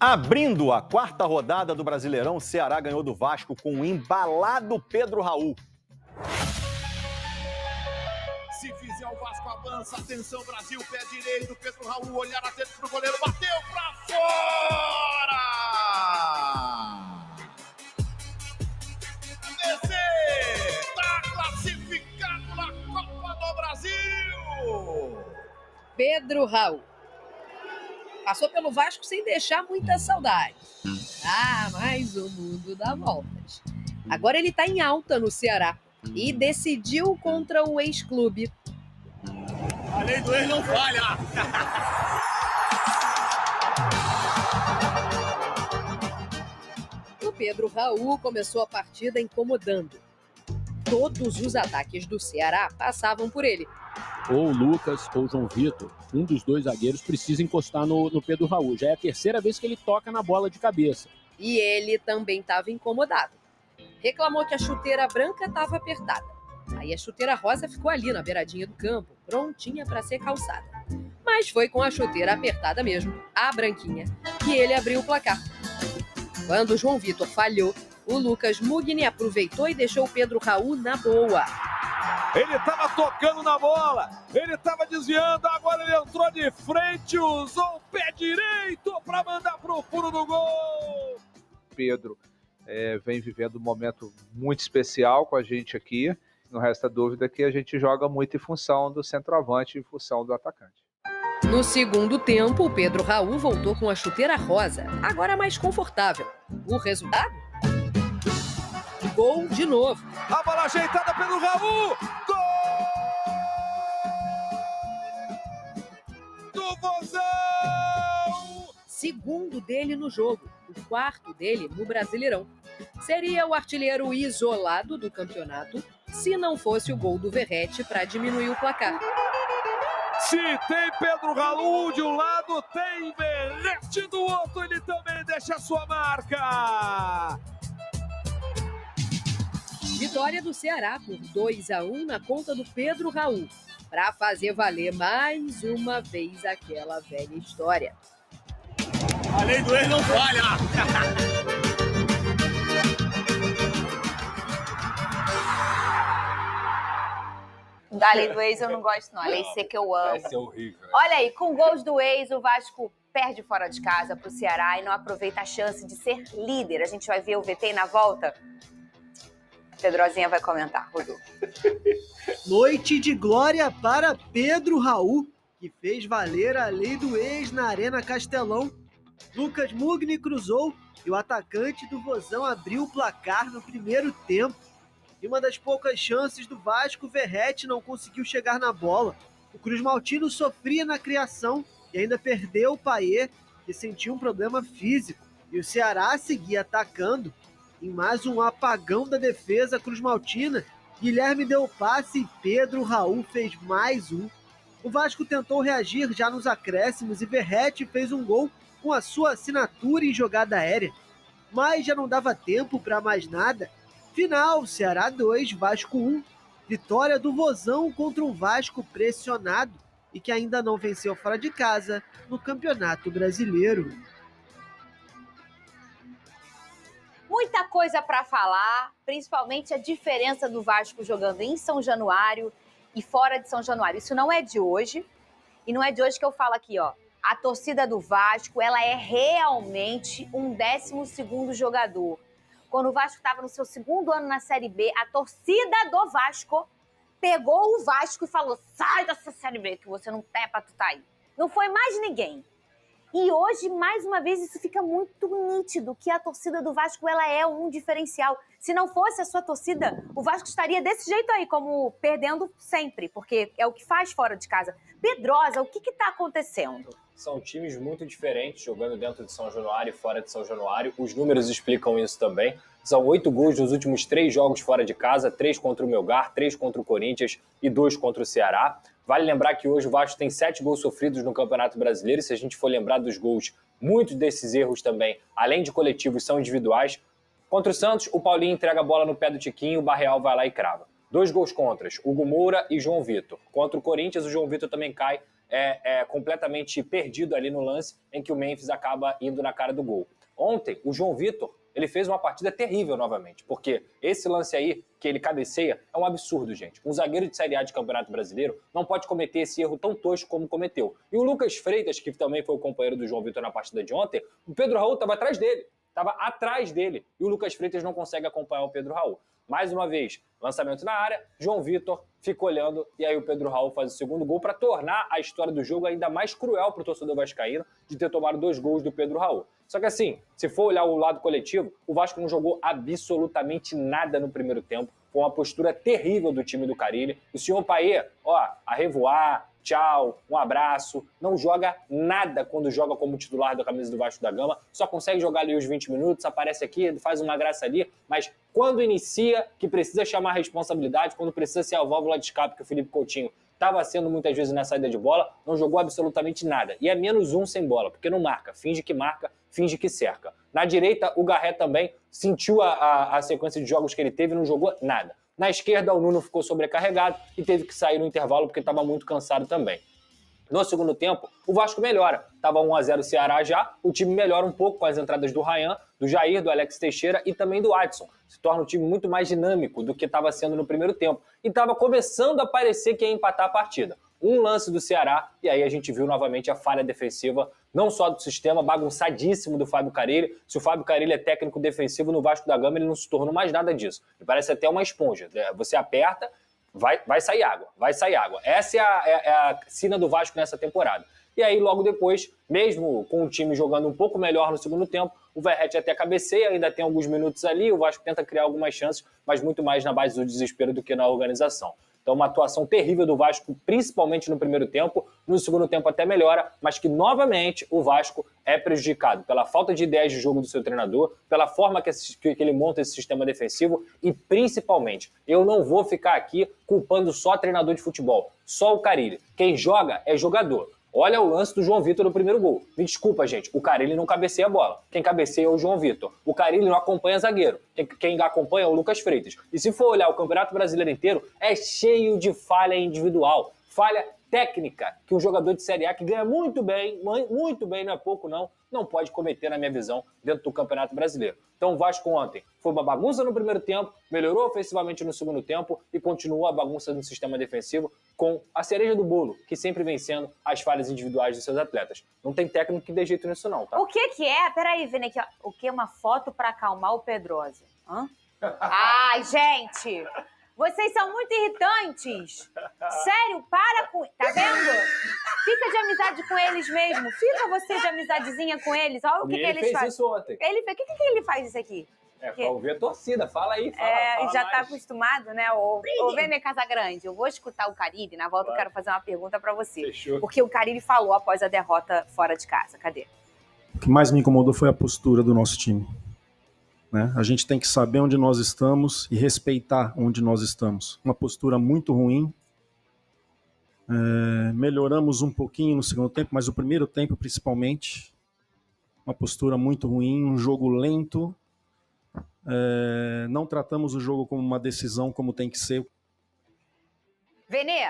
Abrindo a quarta rodada do Brasileirão, o Ceará ganhou do Vasco com um embalado Pedro Raul. Se fizer o Vasco avança, atenção Brasil, pé direito, Pedro Raul, olhar atento pro goleiro, bateu pra fora! DC tá classificado na Copa do Brasil! Pedro Raul passou pelo Vasco sem deixar muita saudade. Mas o mundo dá voltas. Agora ele tá em alta no Ceará e decidiu contra o ex-clube. A lei do ex não falha! O Pedro Raul começou a partida incomodando. Todos os ataques do Ceará passavam por ele. Ou o Lucas ou o João Vitor, um dos dois zagueiros precisa encostar no Pedro Raul. Já é a terceira vez que ele toca na bola de cabeça. E ele também estava incomodado. Reclamou que a chuteira branca estava apertada. Aí a chuteira rosa ficou ali na beiradinha do campo, prontinha para ser calçada. Mas foi com a chuteira apertada mesmo, a branquinha, que ele abriu o placar. Quando o João Vitor falhou, o Lucas Mugni aproveitou e deixou o Pedro Raul na boa. Ele estava tocando na bola, ele estava desviando, agora ele entrou de frente, usou o pé direito para mandar para o fundo do gol. Pedro vem vivendo um momento muito especial com a gente aqui. Não resta dúvida que a gente joga muito em função do centroavante, em função do atacante. No segundo tempo, o Pedro Raul voltou com a chuteira rosa, agora mais confortável. O resultado? Gol de novo. A bola ajeitada pelo Raul. Gol do Vozão! Segundo dele no jogo, o quarto dele no Brasileirão. Seria o artilheiro isolado do campeonato se não fosse o gol do Verratti para diminuir o placar. Se tem Pedro Raul de um lado, tem Verratti do outro, ele também deixa a sua marca. Vitória do Ceará por 2-1 na conta do Pedro Raul, para fazer valer mais uma vez aquela velha história. A lei do ex não falha! Da lei do ex eu não gosto, não. A lei C que eu amo. Vai ser horrível. Olha aí, com gols do ex, o Vasco perde fora de casa pro Ceará e não aproveita a chance de ser líder. A gente vai ver o VT na volta. Pedrozinha vai comentar, Rodolfo. Noite de glória para Pedro Raul, que fez valer a lei do ex na Arena Castelão. Lucas Mugni cruzou e o atacante do Vozão abriu o placar no primeiro tempo. E uma das poucas chances do Vasco, Verratti não conseguiu chegar na bola. O Cruz Maltino sofria na criação e ainda perdeu o Payet, que sentiu um problema físico. E o Ceará seguia atacando. Em mais um apagão da defesa Cruz Maltina, Guilherme deu o passe e Pedro Raul fez mais um. O Vasco tentou reagir já nos acréscimos e Verratti fez um gol com a sua assinatura em jogada aérea. Mas já não dava tempo para mais nada. Final, Ceará 2, Vasco 1. Vitória do Vozão contra um Vasco pressionado e que ainda não venceu fora de casa no Campeonato Brasileiro. Muita coisa para falar, principalmente a diferença do Vasco jogando em São Januário e fora de São Januário. Isso não é de hoje, e não é de hoje que eu falo aqui, ó. A torcida do Vasco, ela é realmente um 12º jogador. Quando o Vasco estava no seu segundo ano na Série B, a torcida do Vasco pegou o Vasco e falou: sai dessa Série B, que você não tem pra tu tá aí. Não foi mais ninguém. E hoje, mais uma vez, isso fica muito nítido, que a torcida do Vasco ela é um diferencial. Se não fosse a sua torcida, o Vasco estaria desse jeito aí, como perdendo sempre, porque é o que faz fora de casa. Pedrosa, o que está acontecendo? São times muito diferentes, jogando dentro de São Januário e fora de São Januário. Os números explicam isso também. São 8 gols nos últimos 3 jogos fora de casa, 3 contra o Melgar, 3 contra o Corinthians e 2 contra o Ceará. Vale lembrar que hoje o Vasco tem 7 gols sofridos no Campeonato Brasileiro. E se a gente for lembrar dos gols, muitos desses erros também, além de coletivos, são individuais. Contra o Santos, o Paulinho entrega a bola no pé do Tiquinho, o Barreal vai lá e crava. 2 gols contras, Hugo Moura e João Vitor. Contra o Corinthians, o João Vitor também cai completamente perdido ali no lance em que o Memphis acaba indo na cara do gol. Ontem, o João Vitor, ele fez uma partida terrível novamente, porque esse lance aí, que ele cabeceia, é um absurdo, gente. Um zagueiro de Série A de Campeonato Brasileiro não pode cometer esse erro tão tosco como cometeu. E o Lucas Freitas, que também foi o companheiro do João Vitor na partida de ontem, o Pedro Raul estava atrás dele. E o Lucas Freitas não consegue acompanhar o Pedro Raul. Mais uma vez, lançamento na área, João Vitor fica olhando e aí o Pedro Raul faz o segundo gol para tornar a história do jogo ainda mais cruel para o torcedor vascaíno de ter tomado 2 gols do Pedro Raul. Só que assim, se for olhar o lado coletivo, o Vasco não jogou absolutamente nada no primeiro tempo. Foi uma postura terrível do time do Carille. O senhor Paê, a revoar, tchau, um abraço, não joga nada quando joga como titular da camisa do Vasco da Gama, só consegue jogar ali os 20 minutos, aparece aqui, faz uma graça ali, mas quando inicia, que precisa chamar a responsabilidade, quando precisa ser a válvula de escape que o Felipe Coutinho estava sendo muitas vezes na saída de bola, não jogou absolutamente nada. E é -1 sem bola, porque não marca, finge que cerca. Na direita, o Garré também sentiu a sequência de jogos que ele teve e não jogou nada. Na esquerda, o Nuno ficou sobrecarregado e teve que sair no intervalo porque estava muito cansado também. No segundo tempo, o Vasco melhora. Estava 1-0 o Ceará já, o time melhora um pouco com as entradas do Ryan, do Jair, do Alex Teixeira e também do Adson. Se torna um time muito mais dinâmico do que estava sendo no primeiro tempo. E estava começando a parecer que ia empatar a partida. Um lance do Ceará, e aí a gente viu novamente a falha defensiva, não só do sistema bagunçadíssimo do Fábio Carille. Se o Fábio Carille é técnico defensivo no Vasco da Gama, ele não se tornou mais nada disso. Ele parece até uma esponja. Você aperta, vai sair água, vai sair água. Essa é a sina do Vasco nessa temporada. E aí, logo depois, mesmo com o time jogando um pouco melhor no segundo tempo, o Verratti até cabeceia, ainda tem alguns minutos ali, o Vasco tenta criar algumas chances, mas muito mais na base do desespero do que na organização. Então, uma atuação terrível do Vasco, principalmente no primeiro tempo. No segundo tempo até melhora, mas que, novamente, o Vasco é prejudicado pela falta de ideias de jogo do seu treinador, pela forma que ele monta esse sistema defensivo e, principalmente, eu não vou ficar aqui culpando só treinador de futebol, só o Carille. Quem joga é jogador. Olha o lance do João Vitor no primeiro gol. Me desculpa, gente, o Carille não cabeceia a bola. Quem cabeceia é o João Vitor. O Carille não acompanha zagueiro. Quem acompanha é o Lucas Freitas. E se for olhar o Campeonato Brasileiro inteiro, é cheio de falha individual. Falha técnica que um jogador de Série A que ganha muito bem, não é pouco não pode cometer, na minha visão, dentro do Campeonato Brasileiro. Então o Vasco ontem foi uma bagunça no primeiro tempo, melhorou ofensivamente no segundo tempo e continuou a bagunça no sistema defensivo com a cereja do bolo, que sempre vem sendo as falhas individuais dos seus atletas. Não tem técnico que dê jeito nisso não, tá? O que é? Peraí, Vini, aqui, ó. O que é uma foto pra acalmar o Pedrosa? Hã? Ai, gente! Vocês são muito irritantes. Sério, para com... Tá vendo? Fica de amizade com eles mesmo. Fica você de amizadezinha com eles. Olha o que eles fazem. Ele fez isso ontem. O que ele faz isso aqui? Pra ouvir a torcida. Fala aí, fala já mais. tá acostumado, né? Ô, Vene Casagrande, eu vou escutar o Carille. Na volta eu quero fazer uma pergunta pra você. Fechou. Porque o Carille falou após a derrota fora de casa. Cadê? O que mais me incomodou foi a postura do nosso time. Né? A gente tem que saber onde nós estamos e respeitar onde nós estamos. Uma postura muito ruim. Melhoramos um pouquinho no segundo tempo, mas o primeiro tempo principalmente. Uma postura muito ruim, um jogo lento. Não tratamos o jogo como uma decisão como tem que ser. Venê,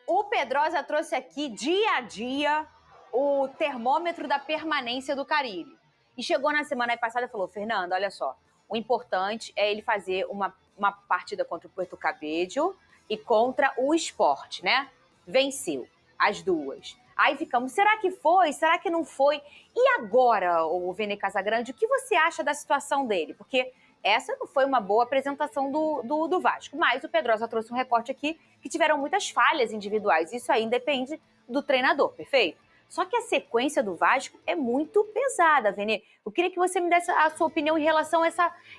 o Pedrosa trouxe aqui dia a dia o termômetro da permanência do Carille. E chegou na semana passada e falou, Fernanda, olha só, o importante é ele fazer uma partida contra o Puerto Cabello e contra o Sport, né? Venceu as duas. Aí ficamos, será que foi? Será que não foi? E agora, o Vene Casagrande, o que você acha da situação dele? Porque essa não foi uma boa apresentação do Vasco, mas o Pedrosa trouxe um recorte aqui que tiveram muitas falhas individuais. Isso aí depende do treinador, perfeito? Só que a sequência do Vasco é muito pesada, Vene. Eu queria que você me desse a sua opinião em relação a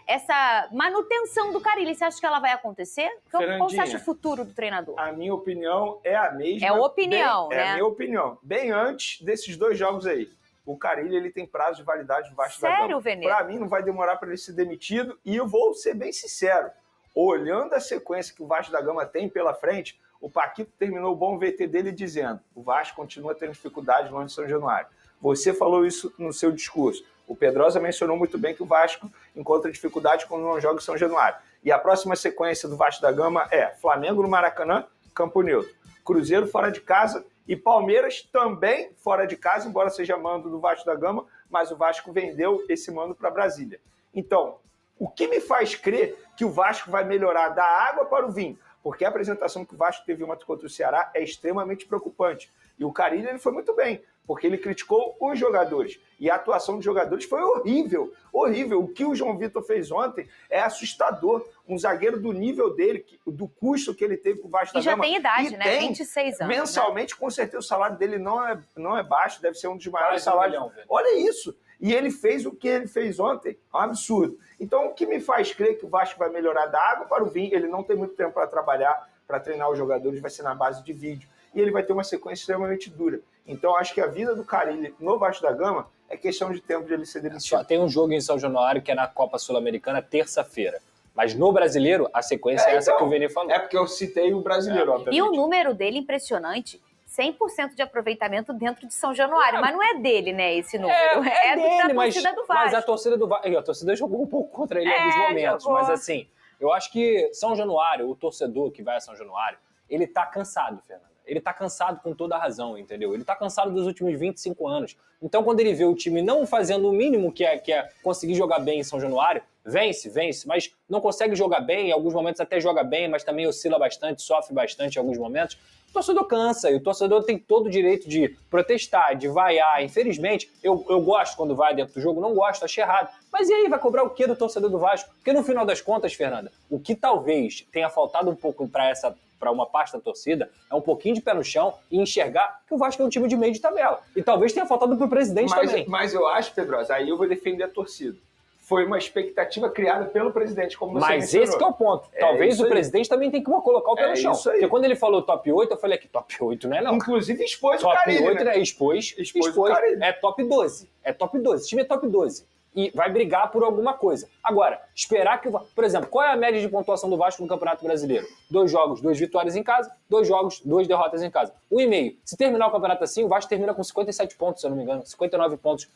essa manutenção do Carille. Você acha que ela vai acontecer? Qual você acha o futuro do treinador? A minha opinião é a mesma. É opinião, né? É a minha opinião. Bem antes desses 2 jogos aí. O Carille, ele tem prazo de validade do Vasco da Gama. Sério, Vene? Para mim, não vai demorar para ele ser demitido. E eu vou ser bem sincero. Olhando a sequência que o Vasco da Gama tem pela frente, o Paquito terminou o bom VT dele dizendo o Vasco continua tendo dificuldade longe de São Januário. Você falou isso no seu discurso. O Pedrosa mencionou muito bem que o Vasco encontra dificuldade quando não joga em São Januário. E a próxima sequência do Vasco da Gama é Flamengo no Maracanã, campo neutro. Cruzeiro fora de casa e Palmeiras também fora de casa, embora seja mando do Vasco da Gama, mas o Vasco vendeu esse mando para Brasília. Então, o que me faz crer que o Vasco vai melhorar da água para o vinho? Porque a apresentação que o Vasco teve ontem contra o Ceará é extremamente preocupante. E o Carille ele foi muito bem, porque ele criticou os jogadores. E a atuação dos jogadores foi horrível, horrível. O que o João Vitor fez ontem é assustador. Um zagueiro do nível dele, do custo que ele teve com o Vasco da Gama. E já tem idade, né? 26 anos. Mensalmente, com certeza, o salário dele não é baixo, deve ser um dos maiores salários. Olha isso. E ele fez o que ele fez ontem, é um absurdo. Então, o que me faz crer que o Vasco vai melhorar da água para o vinho, ele não tem muito tempo para trabalhar, para treinar os jogadores, vai ser na base de vídeo. E ele vai ter uma sequência extremamente dura. Então, acho que a vida do Carille no Vasco da Gama é questão de tempo de ele ser demitido. Só tem um jogo em São Januário que é na Copa Sul-Americana, terça-feira. Mas no Brasileiro, a sequência é essa então, que o Vini falou. É porque eu citei o Brasileiro, obviamente. E o número dele impressionante, 100% de aproveitamento dentro de São Januário. Mas não é dele, né, esse número. É dele, da torcida do Vasco. Mas a torcida do Vasco... A torcida jogou um pouco contra ele em alguns momentos. Jogou. Mas assim, eu acho que São Januário, o torcedor que vai a São Januário, ele tá cansado, Fernanda. Ele tá cansado com toda a razão, entendeu? Ele tá cansado dos últimos 25 anos. Então, quando ele vê o time não fazendo o mínimo que é conseguir jogar bem em São Januário, vence, mas não consegue jogar bem, em alguns momentos até joga bem, mas também oscila bastante, sofre bastante em alguns momentos. O torcedor cansa, e o torcedor tem todo o direito de protestar, de vaiar. Infelizmente, eu gosto quando vai dentro do jogo, não gosto, acho errado. Mas e aí, vai cobrar o quê do torcedor do Vasco? Porque no final das contas, Fernanda, o que talvez tenha faltado um pouco para uma parte da torcida é um pouquinho de pé no chão e enxergar que o Vasco é um time de meio de tabela. E talvez tenha faltado pro presidente também. Mas eu acho, Pedrosa, aí eu vou defender a torcida. Foi uma expectativa criada pelo presidente, como você mencionou. Esse que é o ponto. Talvez o presidente também tenha que colocar o pé no chão. Porque quando ele falou top 8, eu falei que top 8 não é não. Inclusive expôs top o Carille, Top 8 né? expôs o Carille. É top 12. É top 12. Esse time é top 12. E vai brigar por alguma coisa. Agora, esperar que... Por exemplo, qual é a média de pontuação do Vasco no Campeonato Brasileiro? 2 jogos, 2 vitórias em casa. 2 jogos, 2 derrotas em casa. 1,5. Se terminar o campeonato assim, o Vasco termina com 57 pontos, se eu não me engano. 59 pontos.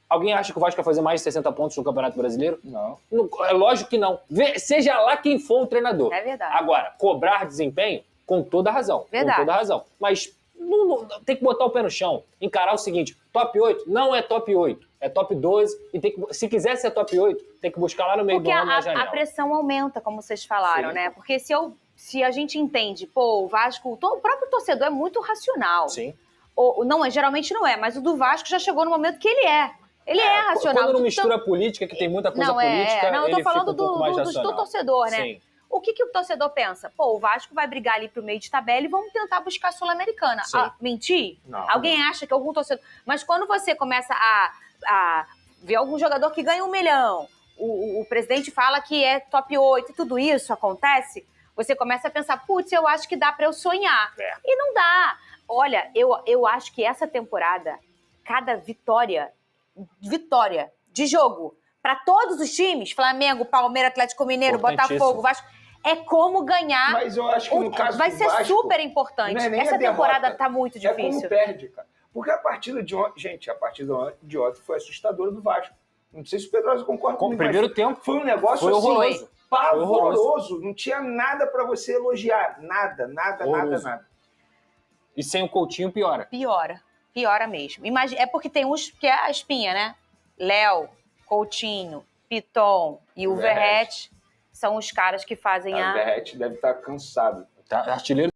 Alguém acha que o Vasco vai fazer mais de 60 pontos no Campeonato Brasileiro? Não. É lógico que não. Seja lá quem for o treinador. É verdade. Agora, cobrar desempenho, com toda a razão. Verdade. Com toda a razão. Mas não, tem que botar o pé no chão. Encarar o seguinte, top 8 não é top 8. É top 12. E tem que, se quiser ser top 8, tem que buscar lá no meio do ano na janela. Porque a pressão aumenta, como vocês falaram, né? Porque se a gente entende, o Vasco... O próprio torcedor é muito racional. Sim. Geralmente não é, mas o do Vasco já chegou no momento que ele é. Ele é racional. Quando não mistura política, que tem muita coisa política, eu tô falando do torcedor, né? Sim. O que o torcedor pensa? O Vasco vai brigar ali pro meio de tabela e vamos tentar buscar a Sul-Americana. Mentir? Não. Alguém acha que algum torcedor... Mas quando você começa a ver algum jogador que ganha 1 milhão, o presidente fala que é top 8 e tudo isso acontece, você começa a pensar, putz, eu acho que dá pra eu sonhar. E não dá. Olha, eu acho que essa temporada, cada vitória de jogo para todos os times, Flamengo, Palmeiras, Atlético Mineiro, Botafogo, Vasco, é como ganhar. Mas eu acho que no caso vai do ser Vasco, super importante. Essa temporada tá muito difícil. É como perde, cara. Porque a partida de ontem, gente, de ontem foi assustadora do Vasco. Não sei se o Pedrosa concorda comigo. Com o primeiro tempo foi um negócio foi horroroso. Assim, pavoroso. Não tinha nada para você elogiar. Nada. E sem o Coutinho piora. Piora mesmo. É porque tem uns que é a espinha, né? Léo, Coutinho, Piton e o Verratti são os caras que fazem O Verratti deve estar cansado. Artilheiro